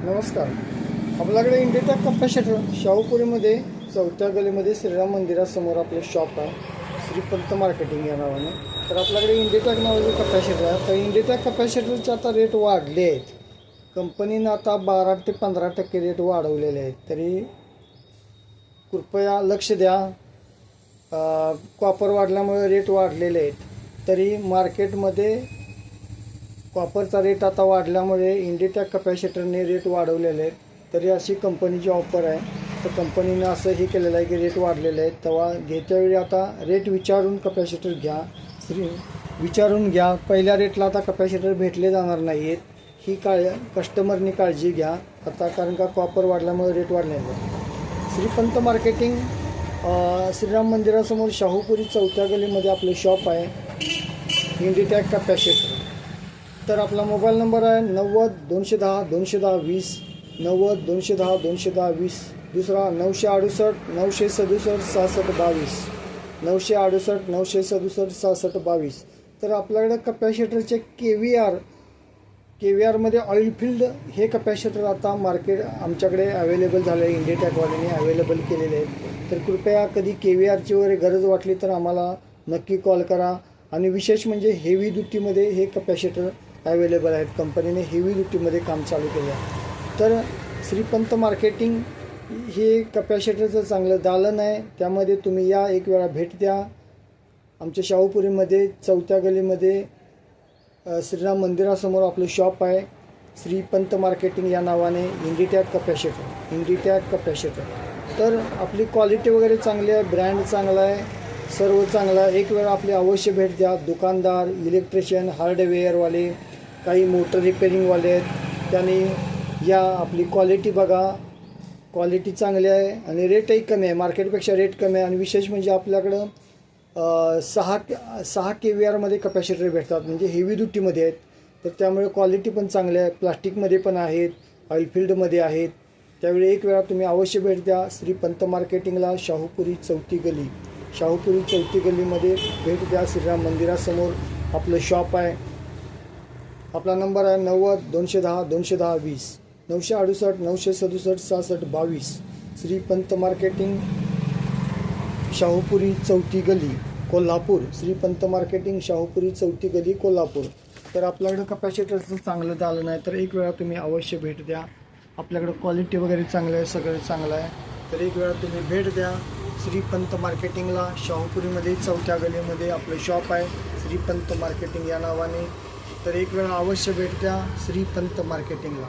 नमस्कार. आपल्याकडे इंडिटेक कॅपॅसिटर शाहूपुरीमध्ये 4थ्या गलीमध्ये श्रीराम मंदिरासमोर आपलं शॉप आहे, श्रीपंत मार्केटिंग या नावाने. तर आपल्याकडे इंडिटेक नावाचे कॅपॅसिटर आहे. तर इंडिटेक कॅपॅसिटरचे आता रेट वाढले आहेत. कंपनीनं आता 12 ते 15% रेट वाढवलेले आहेत. तरी कृपया लक्ष द्या. कॉपर वाढल्यामुळे रेट वाढलेले आहेत. तरी मार्केटमध्ये कॉपरचा रेट आता वाढल्यामुळे इंडिटेक कॅपॅसिटरने रेट वाढवलेले आहेत. तरी अशी कंपनीची ऑफर आहे. तर कंपनीनं असं हे केलेलं आहे की रेट वाढलेले आहेत, तेव्हा घेत्यावेळी आता रेट विचारून कॅपॅसिटर घ्या. विचारून घ्या. पहिल्या रेटला आता कॅपॅसिटर भेटले जाणार नाही आहेत. ही कस्टमरनी काळजी घ्या आता, कारण का कॉपर वाढल्यामुळे रेट वाढलेले आहेत. श्रीपंत मार्केटिंग श्रीराम मंदिरासमोर शाहूपुरी 4थ्या गलीमध्ये आपले शॉप आहे, इंडिटेक कॅपॅसिटर. तर आपला मोबाईल नंबर आहे 90-210-210-20, 90-210-210-20. दुसरा 968-967-6622, 968-967-6622. तर आपल्याकडे कॅपॅसिटरचे के व्ही आरमध्ये ऑइलफिल्ड हे कॅपॅसिटर आता आमच्याकडे अवेलेबल झालं आहे. इंडिटेकवाल्यांनी अवेलेबल केलेले आहेत. तर कृपया कधी के व्ही आरची वगैरे गरज वाटली तर आम्हाला नक्की कॉल करा. आणि विशेष म्हणजे हेवी ड्युटीमध्ये हे कॅपॅसिटर अवेलेबल आहेत. कंपनीने हेवी ड्युटीमध्ये काम चालू केलं आहे. तर श्रीपंत मार्केटिंग हे कॅपॅसिटरचं चांगलं दालन आहे. त्यामध्ये तुम्ही या, एक वेळा भेट द्या. आमच्या शाहूपुरीमध्ये 4थ्या गलीमध्ये श्रीराम मंदिरासमोर आपलं शॉप आहे, श्रीपंत मार्केटिंग या नावाने. इंडिटेक कॅपॅसिटर. तर आपली क्वालिटी वगैरे चांगली आहे, ब्रँड चांगला आहे, सर्व चांगलं आहे. एक वेळा आपली अवश्य भेट द्या. दुकानदार, इलेक्ट्रिशियन, हार्डवेअरवाले, काही मोटर रिपेरिंगवाले आहेत, त्यांनी या. आपली क्वालिटी बघा, क्वालिटी चांगली आहे आणि रेटही कमी आहे. मार्केटपेक्षा रेट कमी आहे. आणि विशेष म्हणजे आपल्याकडं 6 के व्ही आरमध्ये कॅपॅसिटर भेटतात, म्हणजे हेवी ड्युटीमध्ये आहेत. तर त्यामुळे क्वालिटी पण चांगली आहे. प्लास्टिकमध्ये पण आहेत, ऑइलफिल्डमध्ये आहेत. त्यावेळी एक वेळा तुम्ही अवश्य भेट द्या श्रीपंत मार्केटिंगला, शाहूपुरी 4थी गलीमध्ये भेट द्या. श्रीराम मंदिरासमोर आपलं शॉप आहे. आपला नंबर आहे 90-210-210-20, 968-967-6622. श्रीपंत मार्केटिंग, शाहूपुरी 4थी गली, कोल्हापूर. श्रीपंत मार्केटिंग, शाहूपुरी 4थी गली, कोल्हापूर. तर आपल्याकडं कॅपॅसिटरचं चांगलं दालन आहे. तर एक वेळा तुम्ही अवश्य भेट द्या. आपल्याकडं क्वालिटी वगैरे चांगलं आहे, सगळं चांगलं आहे. तर एक वेळा तुम्ही भेट द्या श्रीपंत मार्केटिंगला. शाहूपुरीमध्ये 4थ्या गलीमध्ये आपलं शॉप आहे, श्रीपंत मार्केटिंग या नावाने. तर एक वेळा अवश्य भेट द्या श्रीपंत मार्केटिंगला.